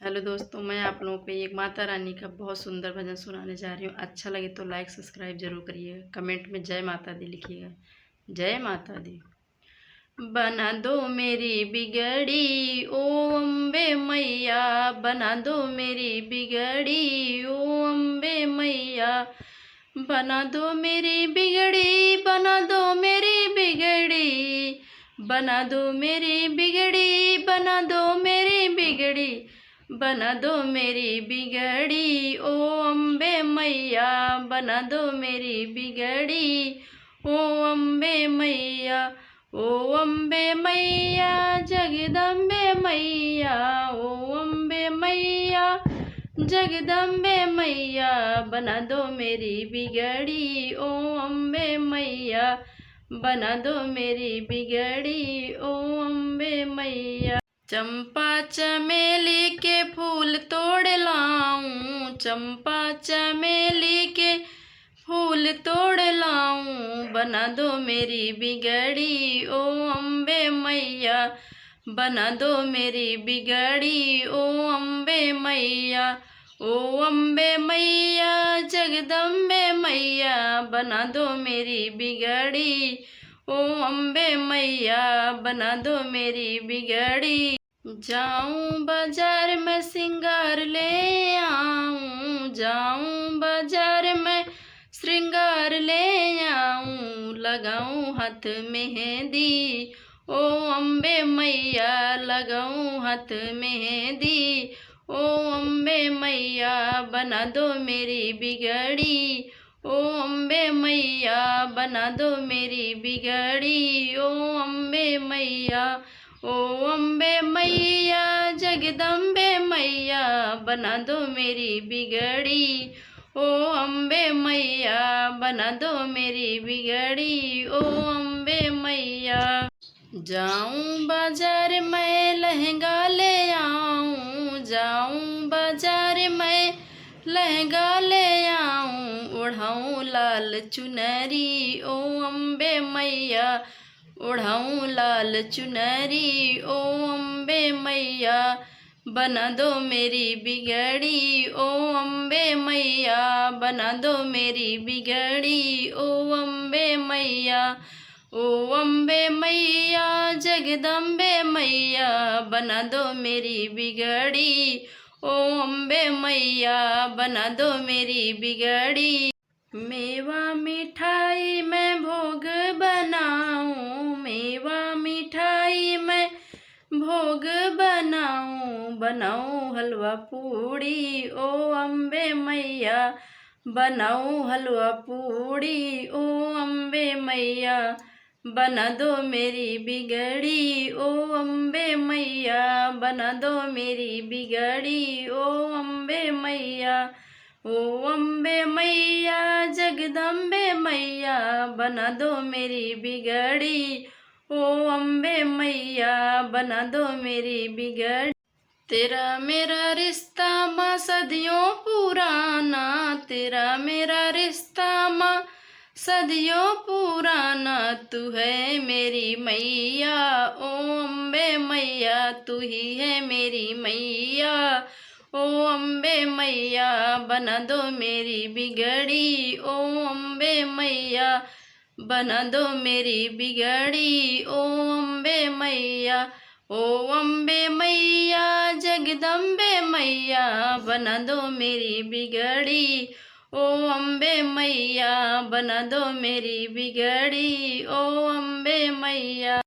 Hello दोस्तों, मैं आप लोगों को एक माता रानी का बहुत सुंदर भजन सुनाने जा रही हूँ। अच्छा लगे तो लाइक सब्सक्राइब जरूर करिएगा। कमेंट में जय माता दी लिखिएगा। जय माता दी। बना दो मेरी बिगड़ी ओ अम्बे मैया, बना दो मेरी बिगड़ी ओ अम्बे मैया, बना दो मेरी बिगड़ी, बना दो मेरी बिगड़ी, बना दो मेरी बिगड़ी, बना दो मेरी बिगड़ी, बना दो मेरी बिगड़ी ओ अम्बे मैया, बना दो मेरी बिगड़ी ओ अम्बे मैया, ओ अम्बे मैया जगदम्बे मैया, ओ अम्बे मैया जगदम्बे मैया, बना दो मेरी बिगड़ी ओ अम्बे मैया, बना दो मेरी बिगड़ी ओ अम्बे मैया। चंपा चमेली के फूल तोड़ लाऊं, चंपा चमेली के फूल तोड़ लाऊं, बना दो मेरी बिगड़ी ओ अम्बे मैया, बना दो मेरी बिगड़ी ओ अम्बे मैया, ओ अम्बे मैया जगदम्बे मैया, बना दो मेरी बिगड़ी ओ अम्बे मैया, बना दो मेरी बिगड़ी। जाऊं बाजार में श्रृंगार ले आऊं, जाऊं बाजार में श्रृंगार ले आऊं, लगाऊं हाथ मेहंदी ओ अम्बे मैया, लगाऊं हाथ मेहंदी ओ अम्बे मैया, बना दो मेरी बिगड़ी ओ अम्बे मैया, बना दो मेरी बिगड़ी ओ अम्बे मैया, ओ अम्बे मैया जगदम्बे मैया, बना दो मेरी बिगड़ी ओ अम्बे मैया, बना दो मेरी बिगड़ी ओ अम्बे मैया। जाऊं बाजार में लहंगा ले आऊं, जाऊं बाजार में लहंगा ले आऊं, ओढ़ाऊं लाल चुनरी ओ अम्बे मैया, ओढ़ाऊं लाल चुनरी ओ अम्बे मैया, बना दो मेरी बिगड़ी ओ अम्बे मैया, बना दो मेरी बिगड़ी ओ अम्बे मैया, ओ अम्बे मैया जगदम्बे मैया, बना दो मेरी बिगड़ी ओ अम्बे मैया, बना दो मेरी बिगड़ी। मेवा मिठाई मैं भोग बनाऊं, मेवा मिठाई मैं भोग बनाऊं, बनाऊं हलवा पूड़ी ओ अम्बे मैया, बनाऊं हलवा पूड़ी ओ अम्बे मैया, बना दो मेरी बिगड़ी ओ अम्बे मैया, बना दो मेरी बिगड़ी ओ अम्बे मैया, ओ अम्बे मैया जगदम्बे मैया, बना दो मेरी बिगड़ी ओ अम्बे मैया, बना दो मेरी बिगड़ी। तेरा मेरा रिश्ता माँ सदियों पुराना, तेरा मेरा रिश्ता माँ सदियों पुराना, तू है मेरी मैया ओ अम्बे मैया, तू ही है मेरी मैया ओ अम्बे मैया, बना दो मेरी बिगड़ी ओ अम्बे मैया, बना दो मेरी बिगड़ी ओ अम्बे मैया, ओ अम्बे मैया जगदम्बे मैया, बना दो मेरी बिगड़ी ओ अम्बे मैया, बना दो मेरी बिगड़ी ओ अम्बे मैया।